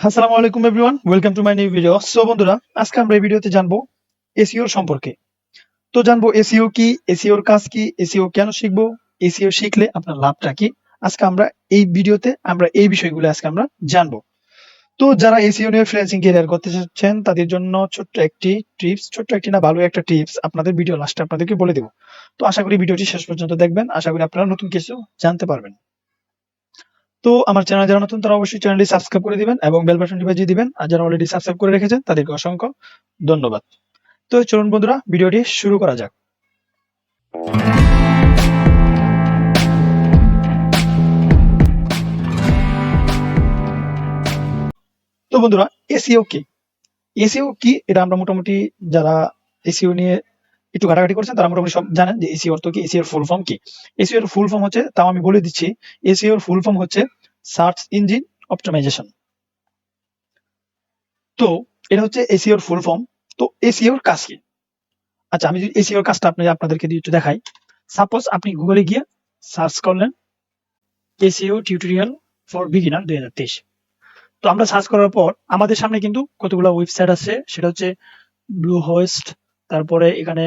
আসসালামু আলাইকুম everyone, welcome to my new video. So বন্ধুরা, আজকে আমরা এই ভিডিওতে জানবো এসইও সম্পর্কে। তো জানবো এসইও কি, এসইওর কাজ কি, এসইও কেন শিখবো, এসইও শিখলে আপনার লাভটা কি। আজকে আমরা এই ভিডিওতে এই বিষয়গুলো আজকে আমরা জানবো। তো যারা এসইও নিয়ে ফ্রিল্যান্সিং ক্যারিয়ার করতে চাচ্ছেন তাদের জন্য ছোট্ট একটি টিপস, ছোট্ট একটি না ভালো একটা টিপস আপনাদের ভিডিও লাস্টে আপনাদেরকে বলে দেবো। তো আশা করি ভিডিওটি শেষ পর্যন্ত দেখবেন, আশা করি আপনারা নতুন কিছু জানতে পারবেন। তো আমার চ্যানেল যারা নতুন তারা অবশ্যই চ্যানেলটি সাবস্ক্রাইব করে দিবেন এবং বেল বাটনটি বাজিয়ে দিবেন, আর যারা অলরেডি সাবস্ক্রাইব করে রেখেছেন তাদেরকে অসংখ্য ধন্যবাদ। তো চলুন বন্ধুরা, ভিডিওটি শুরু করা যাক। তো বন্ধুরা, এসইও কি, এসইও কি এটা আমরা মোটামুটি যারা এসইও নিয়ে একটু ঘাটাঘাটি করছেন তারা মোটামুটি সব জানেন যে এসইও অর্থ কি, এসইও এর ফুল ফর্ম কি। এসইও এর ফুল ফর্ম হচ্ছে, তাও আমি বলে দিচ্ছি, এসইও এর ফুল ফর্ম হচ্ছে সার্চ ইঞ্জিন অপটিমাইজেশন। তো এটা হচ্ছে এসইও এর ফুল ফর্ম। তো এসইও এর কাজ কি? আচ্ছা, আমি যদি এসইও এর কাজটা আপনাদেরকে একটু দেখাই। সাপোজ আপনি গুগলে গিয়ে সার্চ করলেন এসইও টিউটোরিয়াল ফর বিগিনার 2023। তো আমরা সার্চ করার পর আমাদের সামনে কিন্তু কতগুলো ওয়েবসাইট আছে, সেটা হচ্ছে ব্লু হোস্ট, তারপরে এখানে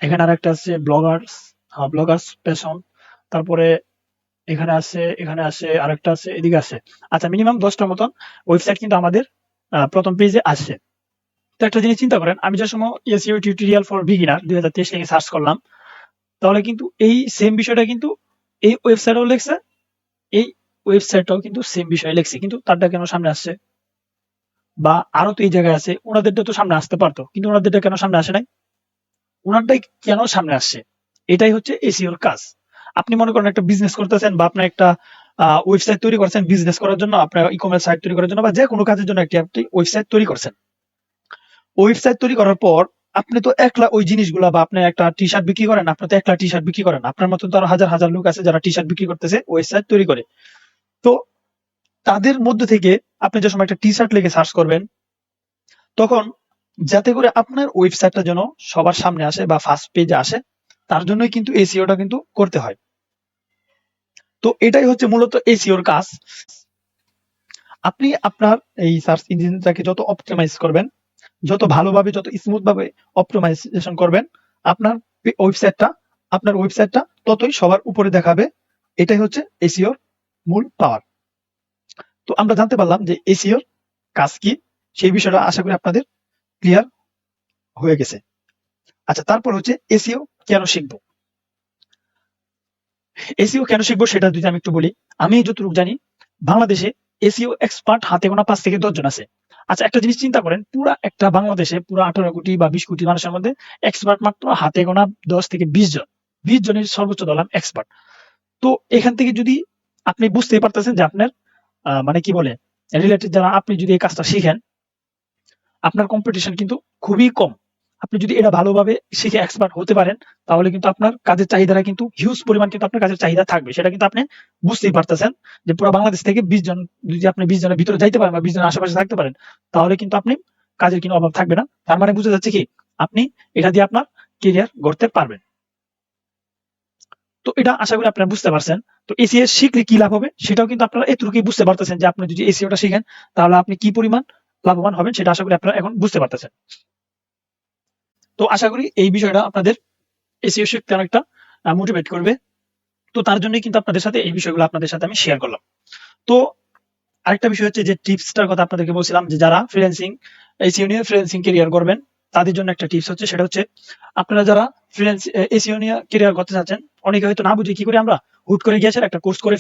এখানে আরেকটা আছে ব্লগার্স প্যাশন, তারপরে এখানে আছে আরেকটা আছে, এদিকে আছে। আচ্ছা, মিনিমাম 10টার মতন ওয়েবসাইট কিন্তু আমাদের প্রথম পেজে আসছে। তো একটা জিনিস চিন্তা করেন, আমি যে সময় এসইও টিউটোরিয়াল ফর বিগিনার 2023 লিখে সার্চ করলাম, তাহলে কিন্তু এই সেম বিষয়টা কিন্তু এই ওয়েবসাইটেও লেখছে, এই ওয়েবসাইটটাও কিন্তু সেম বিষয় লেখছে, কিন্তু তারটা কেন সামনে আসছে? বা আরো তো এই জায়গায় আছে, ওনাদেরটা তো সামনে আসতে পারতো, কিন্তু ওনাদেরটা কেন সামনে আসে নাই? ওনারটাই কেন সামনে আসছে? এটাই হচ্ছে এসইওর কাজ। আপনি মনে করেন একটা বিজনেস করতেছেন, বা আপনার একটা ওয়েবসাইট তৈরি করছেন বিজনেস করার জন্য, আপনার ই-কমার্স সাইট তৈরি করার জন্য, বা যে কোনো কাজের জন্য একটি ওয়েবসাইট তৈরি করছেন। ওয়েবসাইট তৈরি করার পর আপনি তো একলা ওই জিনিসগুলা, বা আপনি একটা টি শার্ট বিক্রি করেন, আপনি তো একলা টি শার্ট বিক্রি করেন, আপনার মতো তো আরো হাজার হাজার লোক আছে যারা টি শার্ট বিক্রি করতেছে, ওয়েবসাইট তৈরি করে। তো তাদের মধ্যে থেকে আপনি যে সময় একটা টি শার্ট লিখে সার্চ করবেন, তখন যাতে করে আপনার ওয়েবসাইটটা যেন সবার সামনে আসে বা ফার্স্ট পেজে আসে, তার জন্যই কিন্তু এসইওটা কিন্তু করতে হয়। তো এটাই হচ্ছে মূলত এসইওর কাজ। আপনি আপনার এই সার্চ ইঞ্জিনটাকে যত অপটিমাইজ করবেন, যত ভালোভাবে, যত স্মুথ ভাবে অপটিমাইজেশন করবেন, আপনার ওয়েবসাইটটা আপনার ওয়েবসাইটটা ততই সবার উপরে দেখাবে। এটাই হচ্ছে এসইওর মূল পাওয়ার। তো আমরা জানতে পারলাম যে এসইওর কাজ কি, সেই বিষয়টা আশা করি আপনাদের ক্লিয়ার হয়ে গেছে। আচ্ছা, তারপর হচ্ছে এসইও কেন শিখবো। এসইও কেন শিখবো সেটা যদি আমি একটু বলি। আমি যতটুকু জানি, বাংলাদেশে এসইও এক্সপার্ট হাতে গোনা 5 থেকে 10 জন আছে। আচ্ছা, একটা জিনিস চিন্তা করেন, পুরা একটা বাংলাদেশে পুরা 18 কোটি বা 20 কোটি মানুষের মধ্যে এক্সপার্ট মাত্র হাতে গোনা 10 থেকে 20 জন। 20 জনের সর্বোচ্চ ধরলাম এক্সপার্ট। তো এখান থেকে যদি আপনি বুঝতেই পারতেছেন যে আপনার মানে কি বলে রিলেটেড যারা, আপনি যদি এই কাজটা শিখেন, আপনার কম্পিটিশন কিন্তু খুবই কম। আপনি যদি এটা ভালোভাবে শিখে এক্সপার্ট হতে পারেন, তাহলে কিন্তু আপনার কাজের চাহিদাটা কিন্তু হিউজ পরিমাণ কিন্তু আপনার কাজের চাহিদা থাকবে। সেটা কিন্তু আপনি বুঝতেই পারতেছেন যে পুরো বাংলাদেশ থেকে 20 জন, যদি আপনি 20 জনের ভিতরে যাইতে পারেন বা 20 জনের আশেপাশে থাকতে পারেন, তাহলে কিন্তু আপনি কাজের কোনো অভাব থাকবে না। তার মানে বুঝা যাচ্ছে কি, আপনি এটা দিয়ে আপনার ক্যারিয়ার গড়তে পারবেন। তো এটা আশা করি আপনারা বুঝতে পারছেন। তো এসইও শিখলে কি লাভ হবে সেটাও কিন্তু আপনারা এতটুকুই বুঝতে পারতেছেন, যে আপনি যদি এসইওটা শিখেন তাহলে আপনি কি পরিমাণ লাভবান হবেন, সেটা আশা করি আপনারা এখন বুঝতে পারতেছেন। তো আশা করি এই বিষয়টা আপনাদের এসইও শিখতে অনেকটা মোটিভেট করবে। তো তার জন্যই কিন্তু আপনাদের সাথে এই বিষয়গুলো আপনাদের সাথে আমি শেয়ার করলাম। তো আরেকটা বিষয় হচ্ছে যে টিপসটার কথা আপনাদেরকে বলছিলাম, যে যারা এসইও নিয়ে ফ্রিল্যান্সিং ক্যারিয়ার করবেন, তাদের জন্য একটা টিপস হচ্ছে, সেটা হচ্ছে আপনারা যারা এসইও নিয়ে ক্যারিয়ার করতে চাচ্ছেন, অনেকে হয়তো না বুঝে কি করে আমরা হুট করে গিয়েছেন একটা কোর্স করে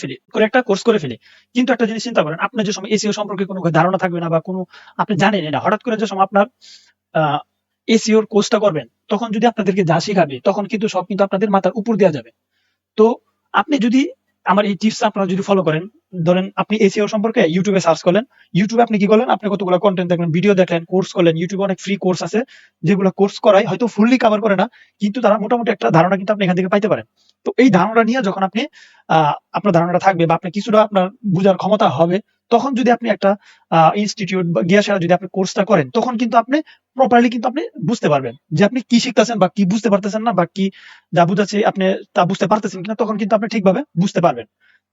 ফেলি। কিন্তু একটা জিনিস চিন্তা করেন, আপনার যে সময় এসইও সম্পর্কে কোনো ধারণা থাকবে না, বা কোনো আপনি জানেন না, হঠাৎ করে যে সময় আপনার এসইওর কোর্সটা করবেন, তখন যদি আপনাদেরকে যা শেখাবে, তখন কিন্তু সব কিন্তু আপনাদের মাথার উপর দেওয়া যাবে। তো আপনি যদি আমার এই টিপস আপনারা যদি ফলো করেন, ধরেন আপনি এসইও সম্পর্কে ইউটিউবে সার্চ করলেন, ইউটিউবে আপনি কি করলেন, আপনি কতগুলো কন্টেন্ট দেখলেন, ভিডিও দেখলেন, কোর্স করলেন। ইউটিউবে অনেক ফ্রি কোর্স আছে, যেগুলো কোর্স করায় হয়তো ফুললি কভার করে না, কিন্তু তারা মোটামুটি একটা ধারণা কিন্তু আপনি এখান থেকে পাইতে পারেন। তো এই ধারণা নিয়ে যখন আপনি আপনার ধারণাটা থাকবে, বা আপনি কিছুটা আপনার বুঝার ক্ষমতা হবে, তখন যদি আপনি একটা ইনস্টিটিউট বা গিয়া সেরা যদি আপনি কোর্সটা করেন, তখন কিন্তু আপনি প্রপারলি কিন্তু আপনি বুঝতে পারবেন যে আপনি কি শিখতেছেন, বা কি বুঝতে পারতেছেন না, বা কি যা বুঝাচ্ছে আপনি তা বুঝতে পারতেছেন কিনা, তখন কিন্তু আপনি ঠিকভাবে বুঝতে পারবেন।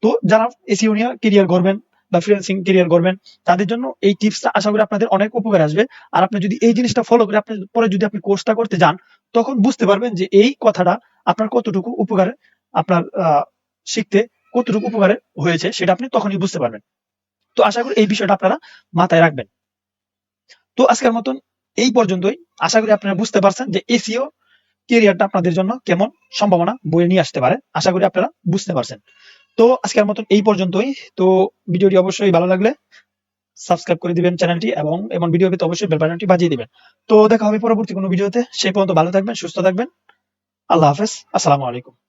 তো যারা এসইও নিয়ে ক্যারিয়ার করবেন, বা ফ্রিল্যান্সিং ক্যারিয়ার করবেন, তাদের জন্য এই টিপসটা আশা করি আপনাদের অনেক উপকারে আসবে। আর আপনি যদি এই জিনিসটা ফলো করে আপনি পরে যদি আপনি কোর্সটা করতে যান, তখন বুঝতে পারবেন যে এই কথাটা আপনার কতটুকু উপকারে, আপনার শিখতে কতটুকু উপকারে হয়েছে সেটা আপনি তখনই বুঝতে পারবেন। তো আশা করি এই বিষয়টা আপনারা মাথায় রাখবেন। তো আজকের মতন এই পর্যন্তই। আশা করি আপনারা বুঝতে পারছেন যে এসইও ক্যারিয়ারটা আপনাদের জন্য কেমন সম্ভাবনা বয়ে নিয়ে আসতে পারে। আশা করি আপনারা বুঝতে পারছেন। তো আজকের মতন এই পর্যন্তই। তো ভিডিওটি অবশ্যই ভালো লাগলে সাবস্ক্রাইব করে দিবেন চ্যানেলটি, এবং এমন ভিডিও পেতে অবশ্যই বেল বাটনটি বাজিয়ে দিবেন। তো দেখা হবে পরবর্তী কোনো ভিডিওতে। সেই পর্যন্ত ভালো থাকবেন, সুস্থ থাকবেন। আল্লাহ হাফেজ। আসসালামু আলাইকুম।